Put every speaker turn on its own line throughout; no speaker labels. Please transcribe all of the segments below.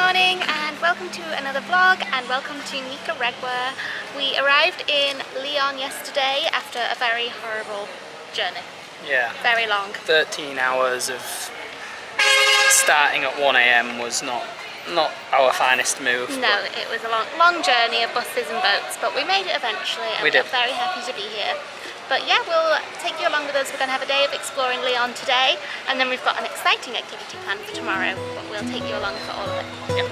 morning and welcome to another vlog and welcome to Nicaragua. We arrived in Leon yesterday after a very horrible journey. Yeah. Very long.
13 hours of starting at 1 AM was not our finest move.
No, it was a long journey of buses and boats, but we made it eventually and we're very happy to be here. But yeah, we'll take you along with us. We're going to have a day of exploring Leon today, and then we've got an exciting activity planned for tomorrow, but we'll take you along for all of it.
Yep.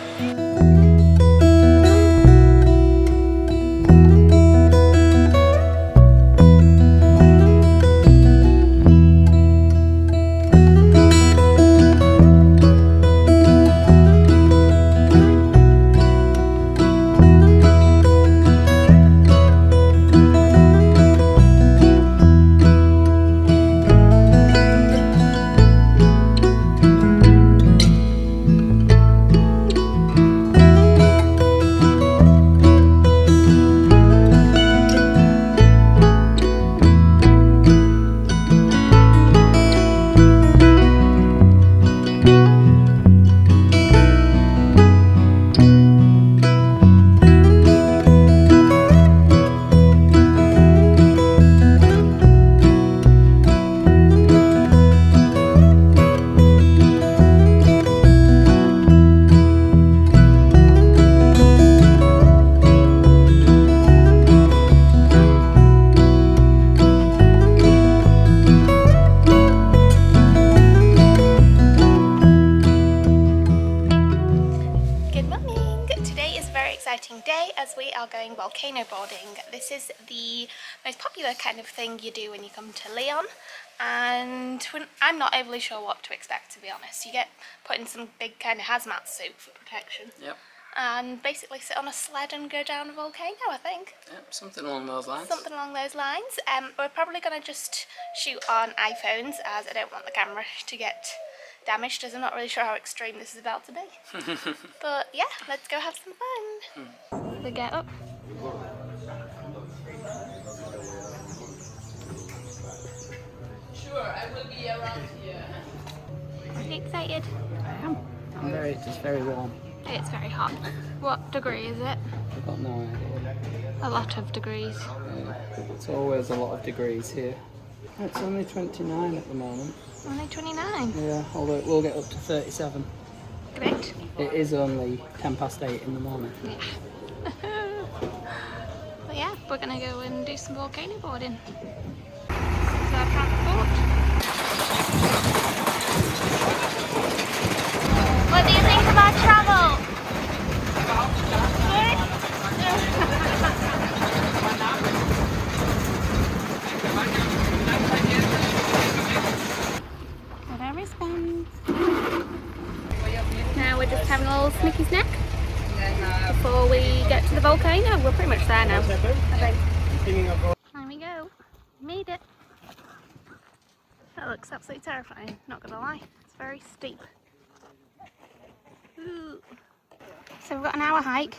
Day as we are going volcano boarding. This is the most popular kind of thing you do when you come to Leon, and I'm not overly sure what to expect, to be honest. You get put in some big kind of hazmat suit for protection.
Yep. And
basically sit on a sled and go down a volcano, I think.
Yep, something along those lines.
Something along those lines. We're probably going to just shoot on iPhones, as I don't want the camera to get damaged, as I'm not really sure how extreme this is about to be. But yeah, let's go have some fun. We get up.
Sure, I will be around here.
Are you excited?
I am. It's very warm.
It's very hot. What degree is it?
I've got no idea.
A lot of degrees.
Yeah, it's always a lot of degrees here. It's only 29 at the moment.
Only 29?
Yeah, although it will get up to 37.
Great.
It is only 8:10 in the morning.
Yeah. But yeah, we're going to go and do some volcano boarding. This is our transport. What do you think of our travel? Now we're just having a little snicky snack before we get to the volcano. We're pretty much there now, I think. There we go. Made it. That looks absolutely terrifying, not gonna lie. It's very steep. Ooh. So we've got an hour hike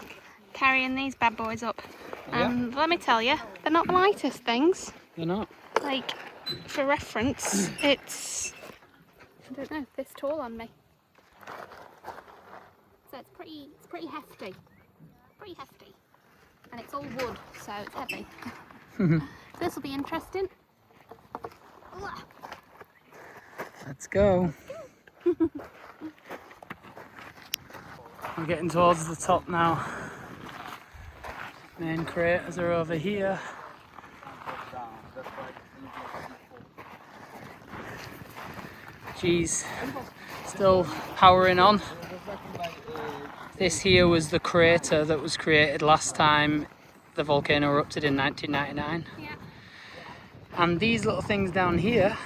carrying these bad boys up. And let me tell you, they're not the lightest things.
They're not.
Like, for reference, it's, I don't know, this tall on me. So it's pretty hefty. Pretty hefty. And it's all wood, so it's heavy. This will be interesting.
Let's go. We're getting towards the top now. Main craters are over here. Geez, still powering on. This here was the crater that was created last time the volcano erupted in 1999.
Yeah.
And these little things down here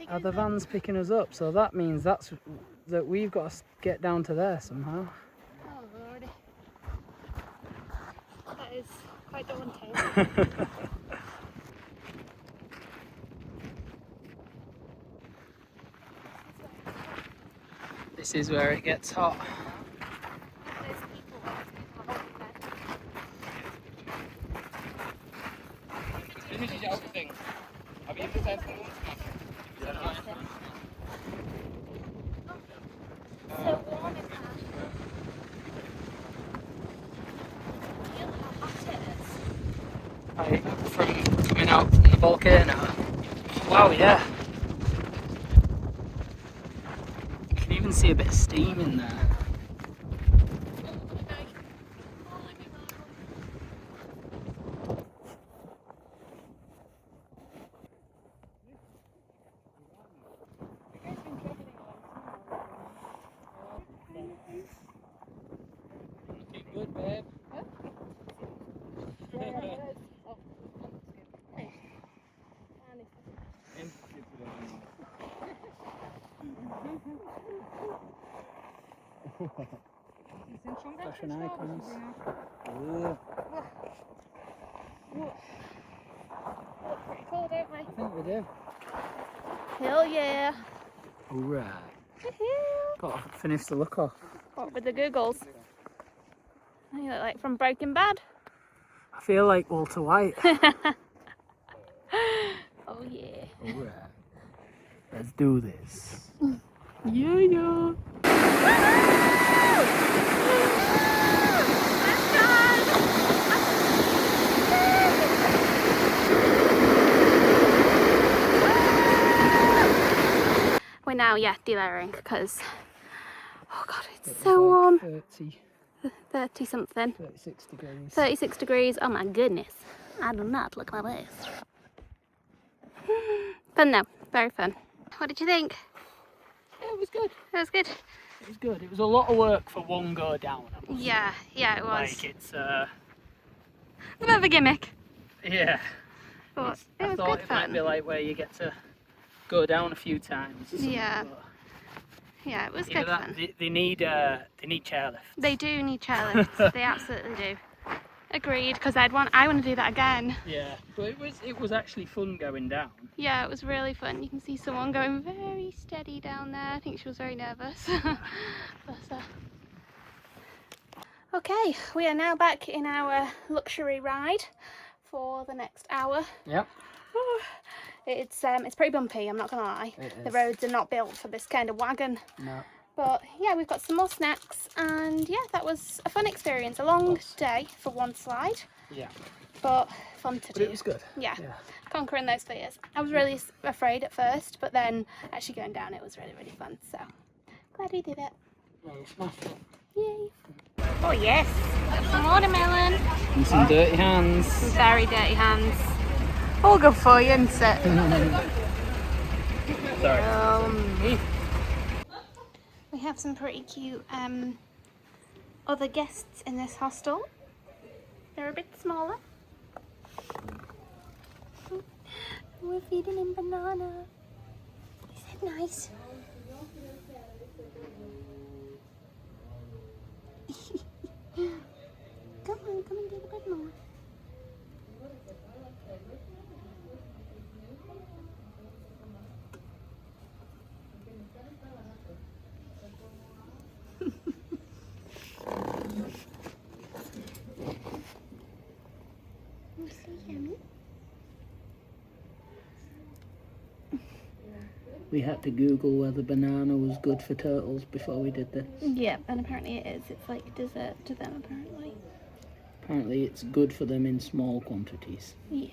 are the vans picking us up. So that means that we've got to get down to there somehow.
Oh lordy. That is quite daunting.
This is where it gets hot. Right, from coming out from the volcano. Wow, yeah. You can even see a bit of steam in there. Looking good, babe. Fashion icons. Ooh.
Look pretty cool, don't we?
I think we do.
Hell yeah.
Alright.
Woohoo.
Got to finish the look off.
What with the googles? You look like from Breaking Bad.
I feel like Walter White.
Oh yeah.
Alright. Let's do this. Yeah.
We're now, delayering because, oh god, it's so warm. 30 something.
36 degrees.
36 degrees. Oh my goodness. I do not look like this. Fun though. Very fun. What did you think?
Yeah, it was good.
It was good.
It was good. It was a lot of work for one go down.
Yeah, it was.
Like it's
a bit of a gimmick.
yeah.
But it
I
was
thought
good
it
fun.
might be like where you get to go down a few times.
Yeah.
But
Yeah, it was
either
good
that,
fun.
they need chairlifts.
They do need chairlifts. They absolutely do. Agreed, because I want to do that again.
Yeah, but it was actually fun going down.
Yeah, it was really fun. You can see someone going very steady down there. I think she was very nervous. Bless her. Okay, we are now back in our luxury ride for the next hour.
Yep.
It's pretty bumpy, I'm not gonna lie. The roads are not built for this kind of wagon.
No.
But yeah, we've got some more snacks, and yeah, that was a fun experience. A long day for one slide.
Yeah.
But fun to do.
But it was good.
Yeah. Conquering those fears. I was really afraid at first, but then actually going down, it was really, really fun. So glad we did it.
Well, smashed it.
Yay. Oh yes, some watermelon.
And some dirty hands.
Some very dirty hands. All good for you, isn't it?
Sorry.
We have some pretty cute other guests in this hostel. They're a bit smaller. We're feeding him banana. Is that nice? Come and get a bit more.
We had to Google whether banana was good for turtles before we did this.
Yeah, and apparently it is. It's like dessert to them, apparently.
Apparently it's good for them in small quantities.
Yeah.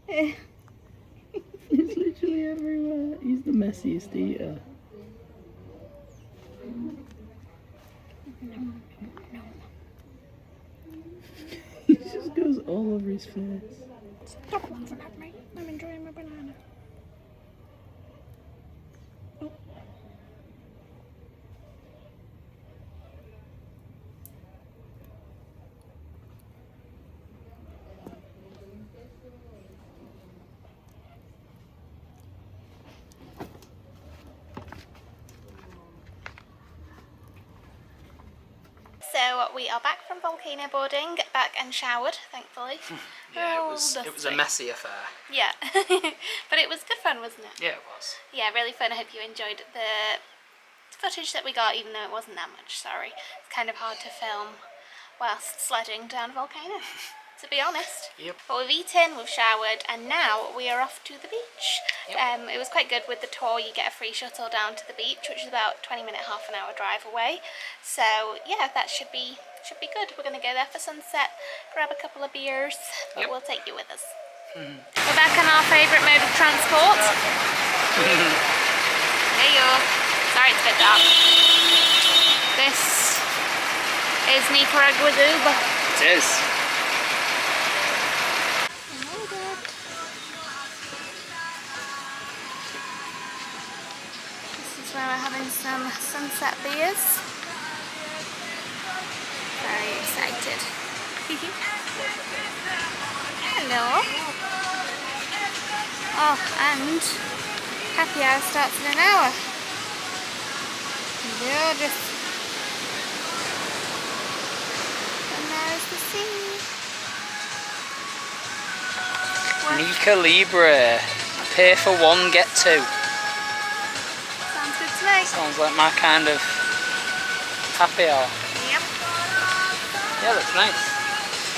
He's literally everywhere. He's the messiest eater. He just goes all over his face.
Stop laughing at me. I'm enjoying my banana. Oh. So we are back from volcano boarding, back and showered, thankfully.
Yeah, it was a messy affair.
Yeah, but it was good fun, wasn't it?
Yeah, it was.
Yeah, really fun. I hope you enjoyed the footage that we got, even though it wasn't that much, sorry. It's kind of hard to film whilst sledding down a volcano, to be honest.
Yep.
But we've eaten, we've showered, and now we are off to the beach.
Yep.
It was quite good with the tour. You get a free shuttle down to the beach, which is about 20-minute, half an hour drive away. So yeah, that should be should be good. We're going to go there for sunset, grab a couple of beers, but we'll take you with us. We're back on our favourite mode of transport. Hey yo. Sorry, it's a bit dark. This is Nicaragua's Uber.
It is.
This is where we're having some sunset beers. Very excited. Hello. Oh, and happy hour starts in an hour. Gorgeous. And there's the sea.
Nica Libre. Pay for one, get two.
Sounds good to me.
Sounds like my kind of happy hour.
Yep.
Yeah, looks nice.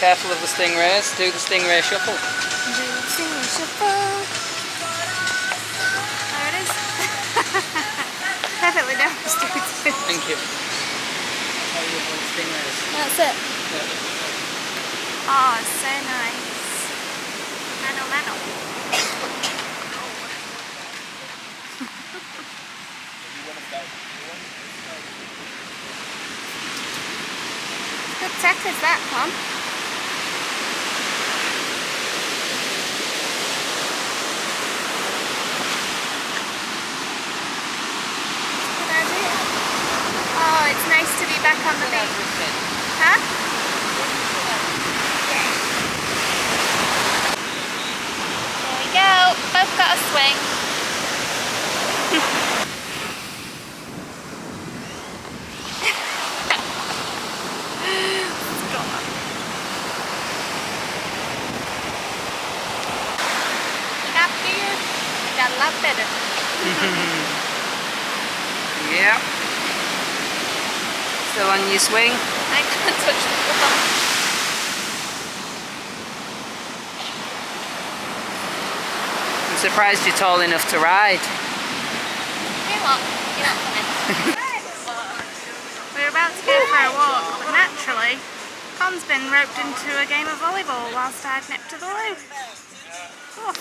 Careful of the stingrays. Do the stingray shuffle.
Do the stingray shuffle. There it is. Perfectly demonstrated.
Thank you. How you avoid stingrays?
That's it.
Yeah.
Oh, it's so nice. Mano. Good tech is that, Juan? Good idea. Oh, it's nice to be back on the beach. Huh? Yeah. There we go. Both got a swing. Got a lot better.
Yep. Still on your swing?
I can't touch the bottom.
I'm surprised you're tall enough to ride.
You know what? You're not coming. We're about to go for a walk, but naturally, Con's been roped into a game of volleyball whilst I've nipped to the loo. Oh.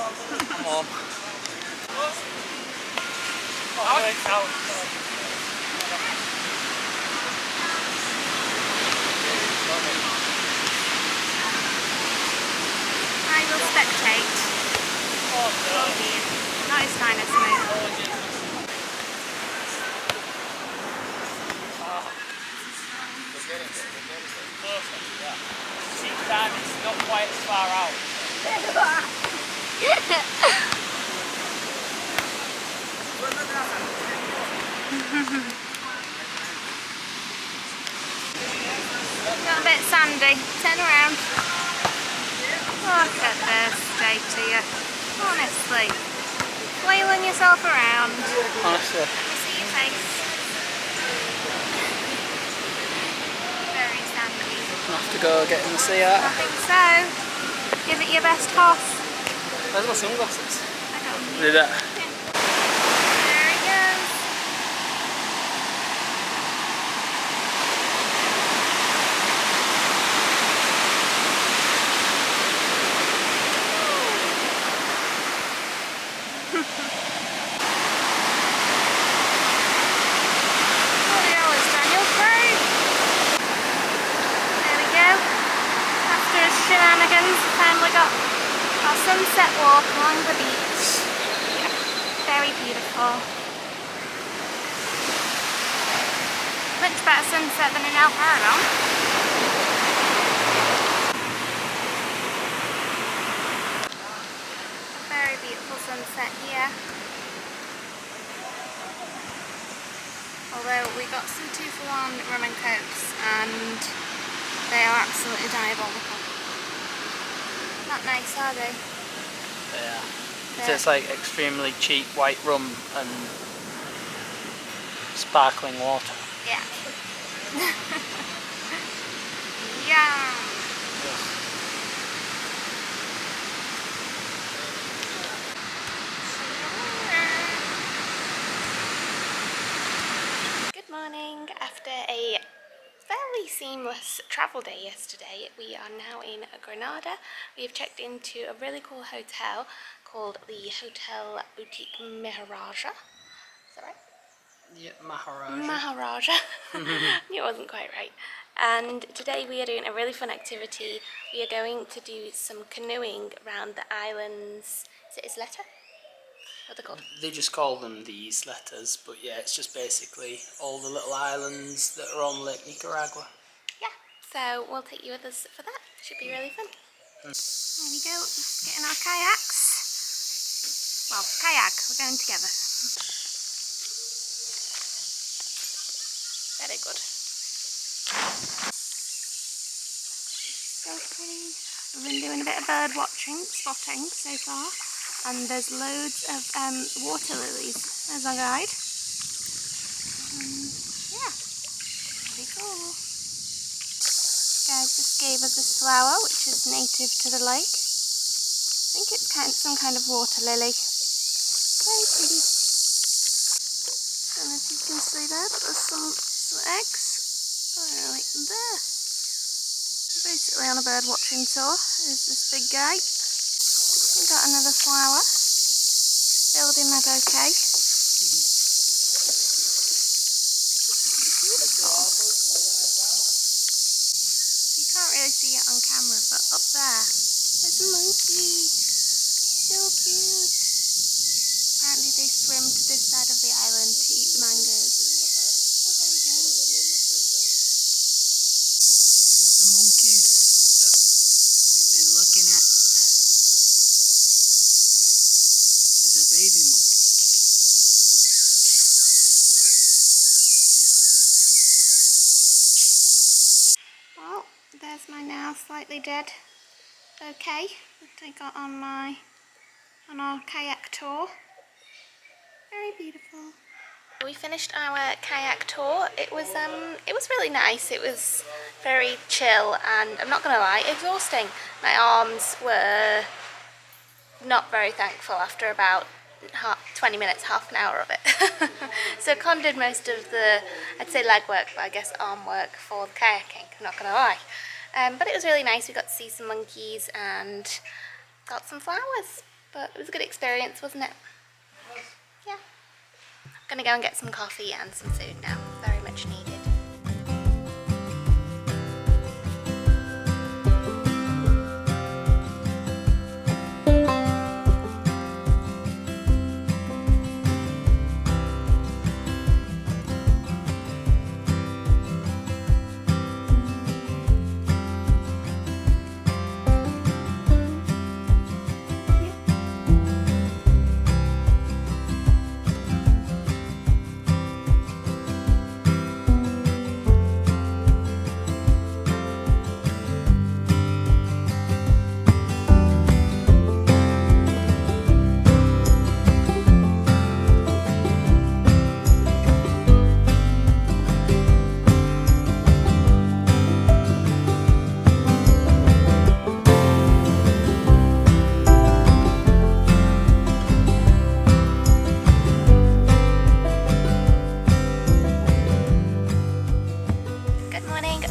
Come on.
I will spectate. Oh dear. Not his finest move.
Each time it's not quite as far out.
Got a bit sandy. Turn around. Look at this state here. Honestly. Flailing yourself around.
Honestly.
Let me see your face. Very sandy.
I'll have to go get in the Seeyaaa.
I think so. Give it your best toss.
Where's my sunglasses?
I got them.
Did that?
There he goes. What the hell is Daniel Craig? There we go. After his shenanigans, finally got our sunset walk along the beach. Yeah, very beautiful. Much better sunset than in El Parador. A very beautiful sunset here. Although we got some 2-for-1 rum and cokes and they are absolutely diabolical. Not nice, are they?
Yeah.
They're-
Tastes like extremely cheap white rum and sparkling water.
Yeah. Yeah. Good morning seamless travel day yesterday. We are now in Granada. We have checked into a really cool hotel called the Hotel Boutique Maharaja. Is that right?
Yeah, Maharaja.
Maharaja. Knew it wasn't quite right. And today we are doing a really fun activity. We are going to do some canoeing around the islands. Is it Isleta? What are they called?
They just call them the Isletas, but yeah, it's just basically all the little islands that are on Lake Nicaragua.
Yeah, so we'll take you with us for that. Should be really fun. There we go, just getting our kayaks. Well, kayak, we're going together. Very good. So pretty. We've been doing a bit of bird watching, spotting so far. And there's loads of water lilies. There's our guide. Yeah, pretty cool. Guys just gave us this flower, which is native to the lake. I think it's some kind of water lily. Very pretty. Don't know if you can see that, but there's some eggs. Right there. Basically on a bird watching tour is this big guy. We've got another flower. Building meadow cake. Beautiful. You can't really see it on camera, but up there, there's a monkey. So cute. Apparently they swim to this side of the island to eat the mangoes. Oh, there you go.
Here are the monkeys that we've been looking at. This is a baby monkey.
Well, there's my now slightly dead bouquet that I got on our kayak tour. Very beautiful. We finished our kayak tour. It was really nice. It was very chill and I'm not gonna lie, exhausting. My arms were not very thankful after about 20 minutes, half an hour of it. So Con did most of the, I'd say leg work, but I guess arm work for the kayaking, I'm not gonna lie. But it was really nice. We got to see some monkeys and got some flowers. But it was a good experience, wasn't it? Yeah. I'm gonna go and get some coffee and some food now. Very much needed.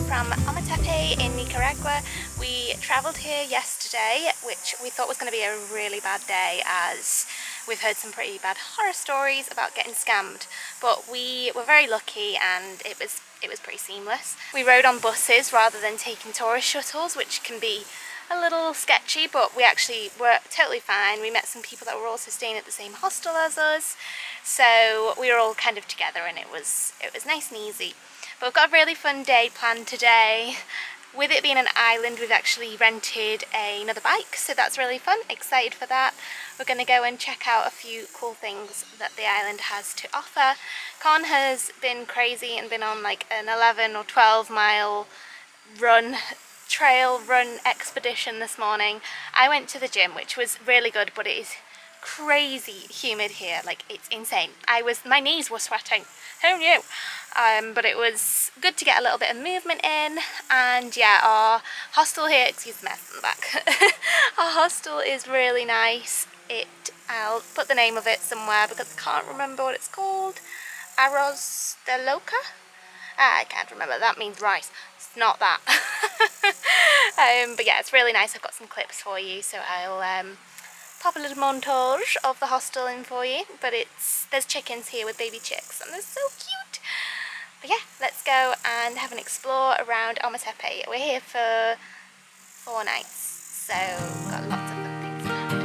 From Ometepe in Nicaragua. We travelled here yesterday, which we thought was going to be a really bad day as we've heard some pretty bad horror stories about getting scammed, but we were very lucky and it was pretty seamless. We rode on buses rather than taking tourist shuttles, which can be a little sketchy, but we actually were totally fine. We met some people that were also staying at the same hostel as us, so we were all kind of together and it was nice and easy. But we've got a really fun day planned today. With it being an island, we've actually rented another bike, so that's really fun. Excited for that. We're going to go and check out a few cool things that the island has to offer. Con has been crazy and been on like an 11 or 12 mile trail run expedition this morning. I went to the gym, which was really good, but it is crazy humid here. Like, it's insane. My knees were sweating. Who knew? But it was good to get a little bit of movement in. And yeah, our hostel here, excuse the mess in the back. Our hostel is really nice. I'll put the name of it somewhere because I can't remember what it's called. Arroz de Loca. I can't remember. That means rice. It's not that. But yeah, it's really nice. I've got some clips for you, so I'll pop a little montage of the hostel in for you. But there's chickens here with baby chicks, and they're so cute. But yeah, let's go and have an explore around Ometepe. We're here for 4 nights, so we've got lots of fun things planned.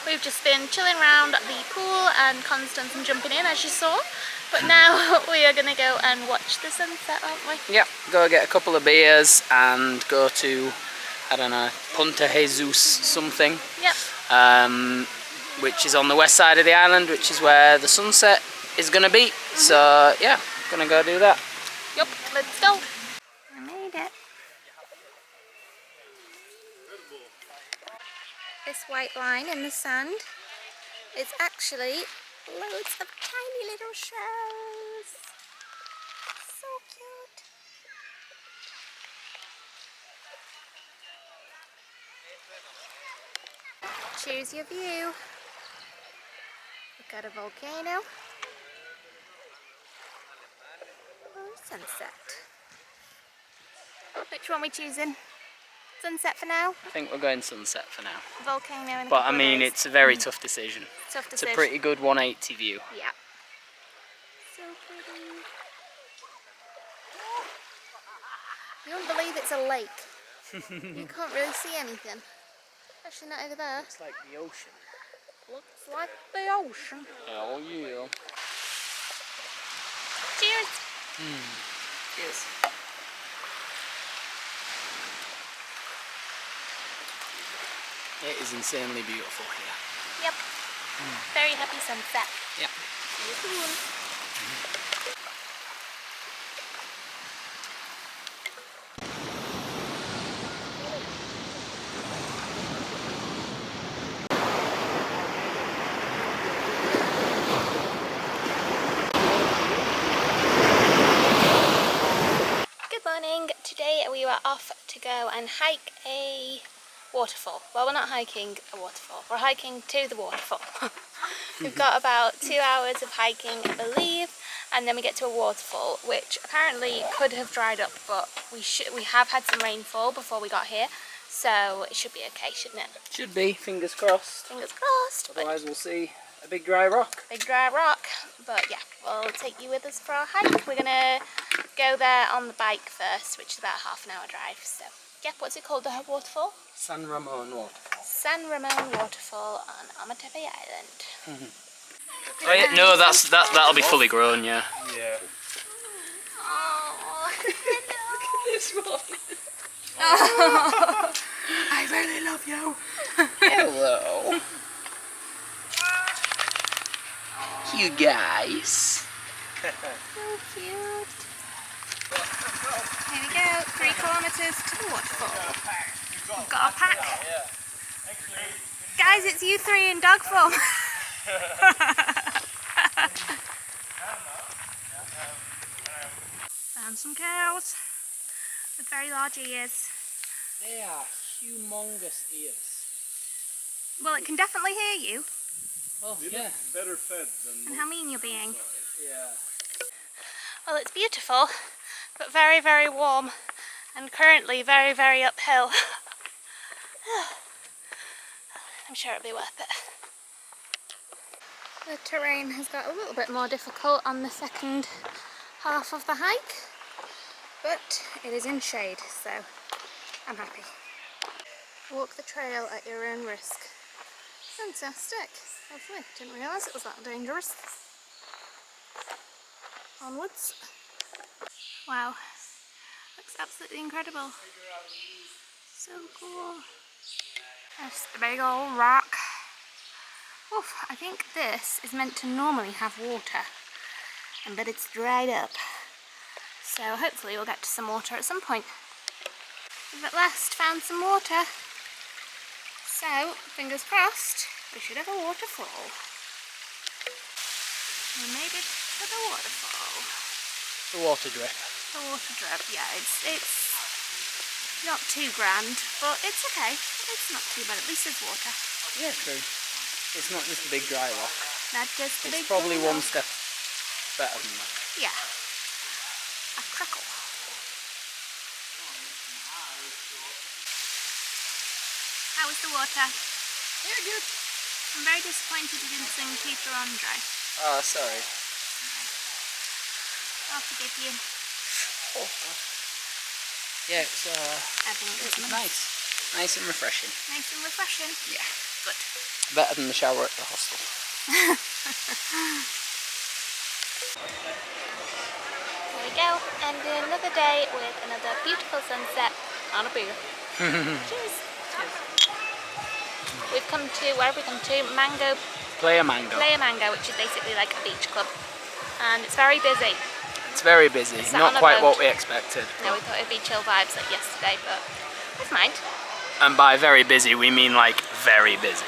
We've just been chilling around the pool and Constance and jumping in, as you saw. But now we are going to go and watch the sunset, aren't we?
Yep, go get a couple of beers and go to, I don't know, Punta Jesus something.
Yep.
Which is on the west side of the island, which is where the sunset is going to be. So yeah, gonna go do that.
Yep, let's go. I made it. This white line in the sand is actually loads of tiny little shells. So cute. Choose your view. Look at a volcano. Oh, sunset. Which one are we choosing? Sunset for now?
I think we're going sunset for now.
Volcano in a
But I
couple of
mean,
days.
it's a very tough decision.
Tough
It's a
decision.
pretty good 180 view.
Yeah. So pretty. You won't believe it's a lake. You can't really see anything. Especially not over there.
It's like the ocean.
Looks like the ocean.
Oh yeah.
Cheers!
Cheers. It is insanely beautiful here.
Yep. Very happy sunset.
Yep.
See you soon. Good morning. Today we were off to go and hike a waterfall. Well, we're not hiking a waterfall. We're hiking to the waterfall. We've got about 2 hours of hiking, I believe, and then we get to a waterfall, which apparently could have dried up, but we have had some rainfall before we got here, so it should be okay, shouldn't it?
Should be, fingers crossed.
Fingers crossed.
Otherwise we'll see a big dry rock.
Big dry rock. But yeah, we'll take you with us for our hike. We're gonna go there on the bike first, which is about a half-an-hour drive. So yeah, what's it called, the waterfall?
San Ramon waterfall.
San Ramon waterfall on Ometepe Island.
Oh, yeah, no, that'll be fully grown, yeah.
Yeah.
Oh,
This one.
oh.
I really love you. Hello. You guys.
So cute. Here we go, 3 kilometres to the waterfall. We've got our pack. Guys, it's you 3 in dog form. Found some cows with very large ears.
They are humongous ears.
Well, it can definitely hear you.
Oh, yeah.
Better fed than.
And how mean you're being.
Yeah.
Well, it's beautiful, but very, very warm, and currently very, very uphill. I'm sure it'll be worth it. The terrain has got a little bit more difficult on the second half of the hike, but it is in shade, so I'm happy. Walk the trail at your own risk. Fantastic. Lovely. Didn't realise it was that dangerous. Onwards. Wow. Looks absolutely incredible. So cool. There's the big old rock. Oof, I think this is meant to normally have water, but it's dried up. So hopefully we'll get to some water at some point. We've at last found some water. So, fingers crossed, we should have a waterfall. We made it to the waterfall.
The water drip.
The water drip, yeah, it's not too grand, but it's okay. It's not too bad, at least there's water.
Yeah, true. It's not just a big dry rock.
Not just a big
It's probably
dry
one
rock.
step better than that.
Yeah. A crackle. How was the water?
Yeah, good.
I'm very disappointed you didn't sing Peter Andre.
Oh, sorry.
I'll forgive you.
Oh. Yeah, it's
I think it's
nice. Nice and refreshing.
nice and refreshing.
Yeah.
Good.
Better than the shower at the hostel.
There we go, and another day with another beautiful sunset on a beer. Cheers. We've come to, where have we come to?
Playa Mango.
Playa Mango, which is basically like a beach club. And it's very busy.
It's very busy.
Sat
Not
on a
quite
boat.
what we expected.
No, we thought it'd be chill vibes like yesterday, but never mind.
And by very busy, we mean like very busy.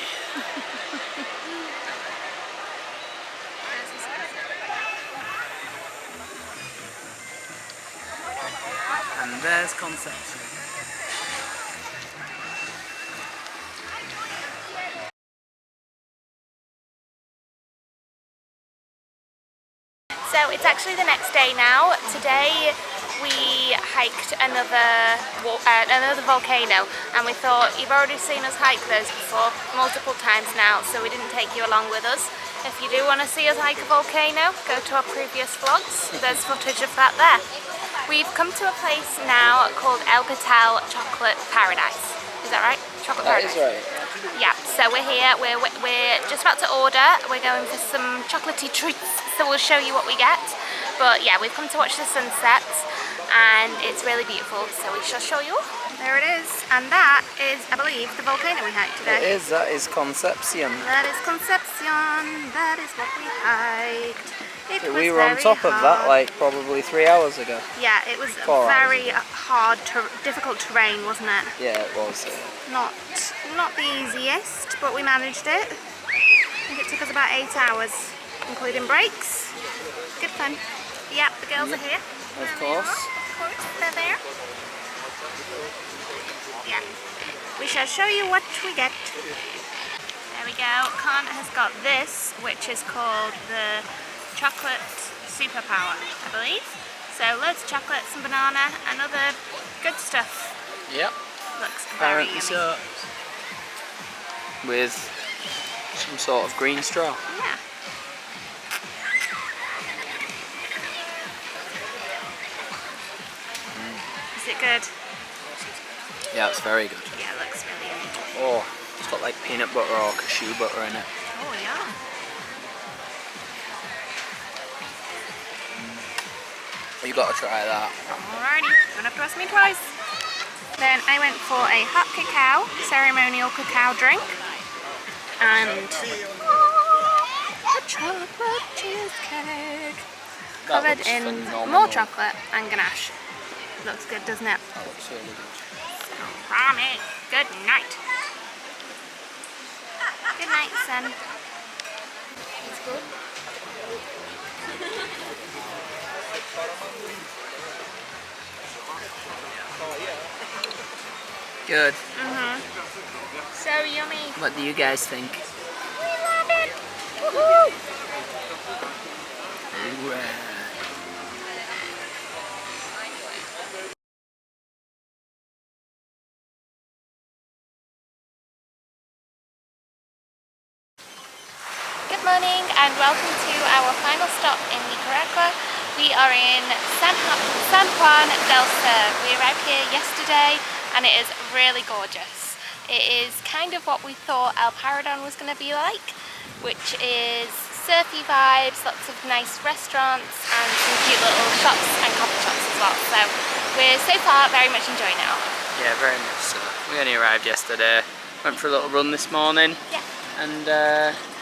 And there's Conception.
So it's actually the next day now. Today we hiked another volcano, and we thought, you've already seen us hike those before multiple times now, so we didn't take you along with us. If you do want to see us hike a volcano, go to our previous vlogs. There's footage of that there. We've come to a place now called El Patel Chocolate Paradise. Is that right? Chocolate Paradise.
That is right.
Yeah, so we're here, we're just about to order, we're going for some chocolatey treats, so we'll show you what we get. But yeah, we've come to watch the sunset, and it's really beautiful, so we shall show you. There it is, and that is, I believe, the volcano we hiked today.
It is, that is Concepcion.
That is Concepcion, that is what we hiked.
We were on top of that like probably 3 hours ago.
Yeah, it was
4 hours
very
ago.
hard, difficult terrain, wasn't it?
Yeah, it was.
Not the easiest, but we managed it. I think it took us about 8 hours, including breaks. Good fun. Yeah, the girls are here.
Of course.
Of course, they're there. Yeah. We shall show you what we get. There we go. Con has got this, which is called the chocolate superpower, I believe. So loads of chocolate, some banana, and other good stuff.
Yep.
Looks very yummy.
So, with some sort of green straw.
Yeah. Is it good?
Yeah, it's very good.
Yeah, it looks really yummy.
Oh, it's got like peanut butter or cashew butter in it.
Oh yeah.
You got to try that.
Alrighty, don't have to ask me twice. Then I went for a hot cacao, ceremonial cacao drink. and a chocolate cheesecake covered in more chocolate and ganache. Looks good, doesn't it?
That looks really good.
Rami, good night. Good night, son. It's good.
Good.
So yummy.
What do you guys think?
We love it. Woohoo! Good morning and welcome to our final stop in Nicaragua. We are in San Juan del Sur. We arrived here yesterday and it is really gorgeous. It is kind of what we thought El Paradon was going to be like, which is surfy vibes, lots of nice restaurants and some cute little shops and coffee shops as well. So we're so far very much enjoying it all.
Yeah, very much so. We only arrived yesterday. Went for a little run this morning.
Yeah.
And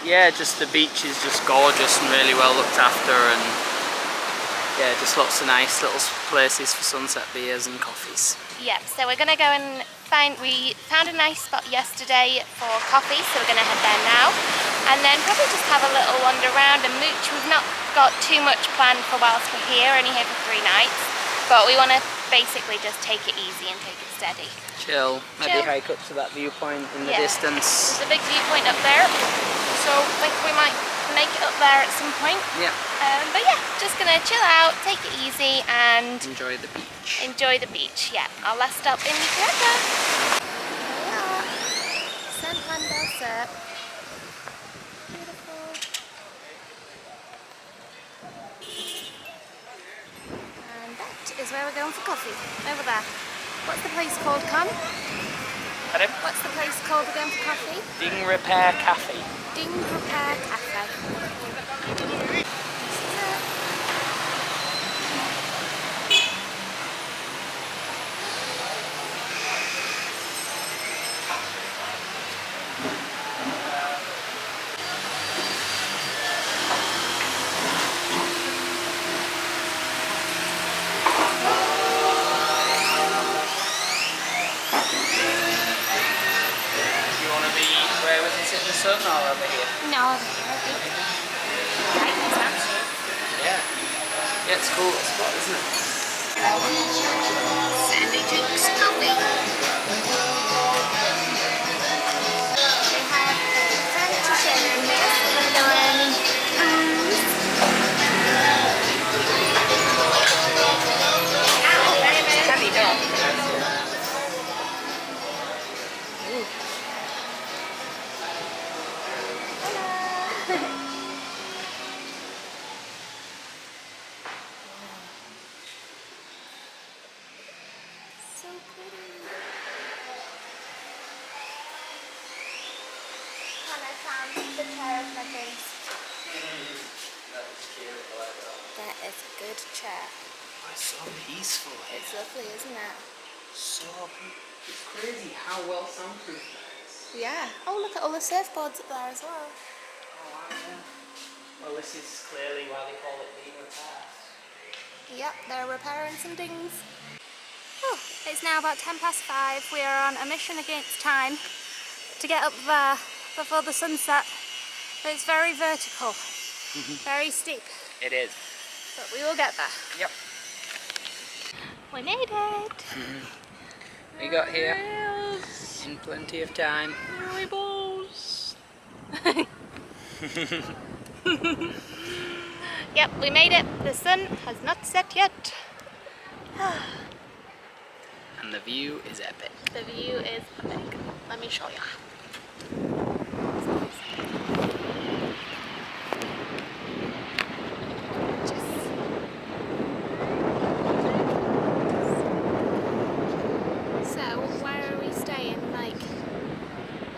yeah, just the beach is just gorgeous and really well looked after, and yeah, just lots of nice little places for sunset beers and coffees.
Yeah, so we're gonna go and we found a nice spot yesterday for coffee, so we're gonna head there now. And then probably just have a little wander around and mooch. We've not got too much planned for whilst we're here, only here for 3 nights. But we wanna basically just take it easy and take it steady.
Chill, maybe hike up to that viewpoint in the distance.
There's a big viewpoint up there, so I think we might make it up there at some point.
Yeah.
But yeah, just gonna chill out, take it easy and
enjoy the beach.
Enjoy the beach, yeah. Our last stop in Nicaragua. Here we are. San Juan del Sur. Beautiful. And that is where we're going for coffee, over there. What's the place called, Con?
Pardon?
What's the place called again for coffee?
Ding Repair Cafe.
Ding Repair Cafe. This is it.
In the sun or over here?
No, over here. Right, is that?
Yeah. Yeah, it's cool spot, isn't it?
Sandy drinks coffee. They have French and Castellan heavy dog. So pretty. And I found the chair of my dreams. That is a good chair.
Oh, it's so peaceful here.
It's lovely, isn't it?
So it's crazy how well soundproof that is.
Yeah. Oh, look at all the surfboards up there as well.
Oh wow, yeah. Well, this is clearly why they call it being repaired.
Yep, they're repairing some dings. Oh, it's now about 5:10. We are on a mission against time to get up there before the sunset. It's very vertical, very steep.
It is.
But we will get there.
Yep.
We made it.
We got here in plenty of time.
Early balls. Yep, we made it. The sun has not set yet.
And the view is epic.
The view is epic. Let me show you. So, where are we staying? Like,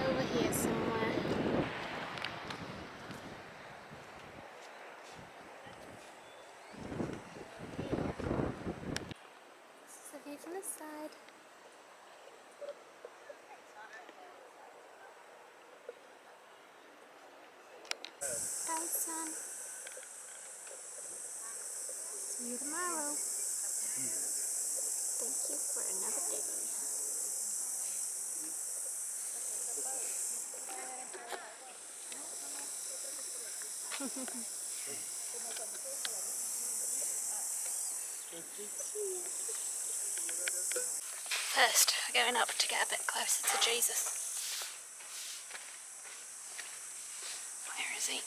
over here somewhere. This is a view from this side. Bye, son. See you tomorrow. Thank you for another day. First, we're going up to get a bit closer to Jesus. Where is he?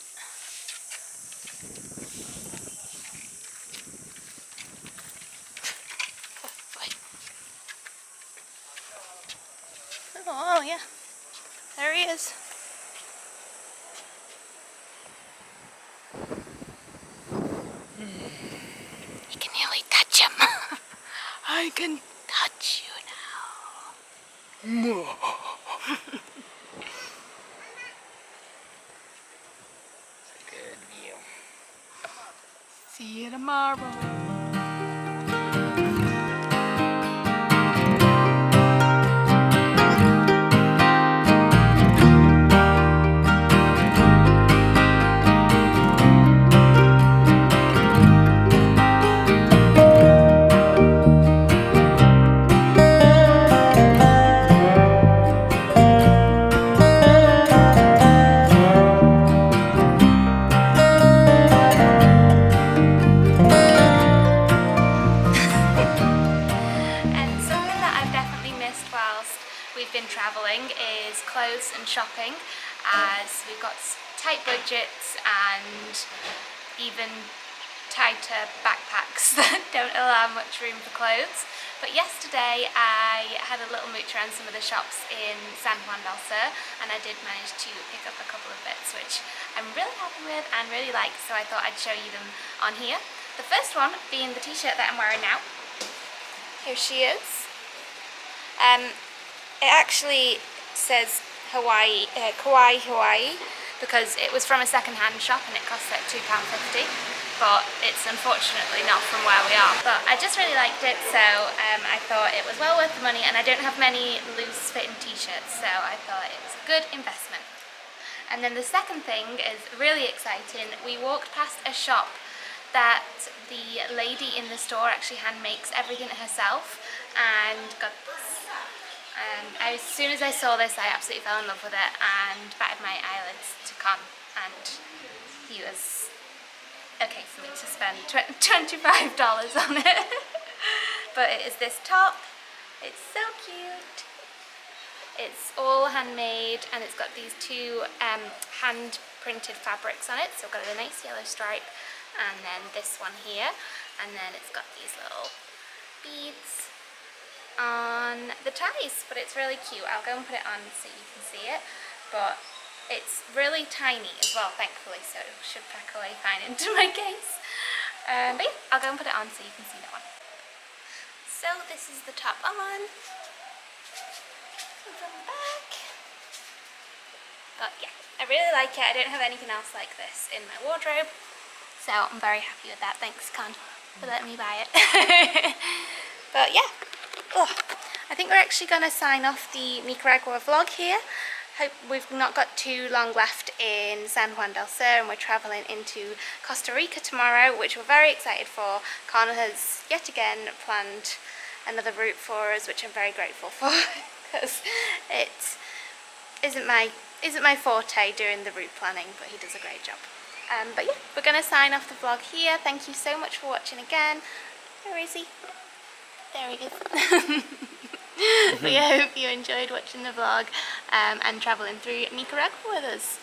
Oh yeah, there he is. You can nearly touch him. I can touch you now.
Good view.
See you tomorrow. We've been travelling is clothes and shopping, as we've got tight budgets and even tighter backpacks that don't allow much room for clothes. But yesterday I had a little mooch around some of the shops in San Juan del Sur, and I did manage to pick up a couple of bits which I'm really happy with and really like, so I thought I'd show you them on here. The first one being the t-shirt that I'm wearing now. Here she is. It actually says Hawaii, Kauai, Hawaii, because it was from a second-hand shop and it cost like £2.50, but it's unfortunately not from where we are. But I just really liked it, so I thought it was well worth the money, and I don't have many loose-fitting t-shirts, so I thought it was a good investment. And then the second thing is really exciting. We walked past a shop that the lady in the store actually hand makes everything herself, and got this. As soon as I saw this, I absolutely fell in love with it and batted my eyelids to Con, and he was okay for me to spend $25 on it. But it is this top. It's so cute. It's all handmade, and it's got these two hand printed fabrics on it, so I've got a nice yellow stripe, and then this one here, and then it's got these little beads on the ties, but it's really cute. I'll go and put it on so you can see it, but it's really tiny as well, thankfully, so it should pack away fine into my case. But yeah, I'll go and put it on so you can see that one. So this is the top on, and from the back. But yeah, I really like it. I don't have anything else like this in my wardrobe, so I'm very happy with that. Thanks, Con, for letting me buy it. But yeah. Oh, I think we're actually going to sign off the Nicaragua vlog here. Hope we've not got too long left in San Juan del Sur, and we're travelling into Costa Rica tomorrow, which we're very excited for. Connor has yet again planned another route for us, which I'm very grateful for, because it isn't my forte doing the route planning, but he does a great job. But yeah, we're going to sign off the vlog here. Thank you so much for watching again. Where is he? There he is. We hope you enjoyed watching the vlog and travelling through Nicaragua with us.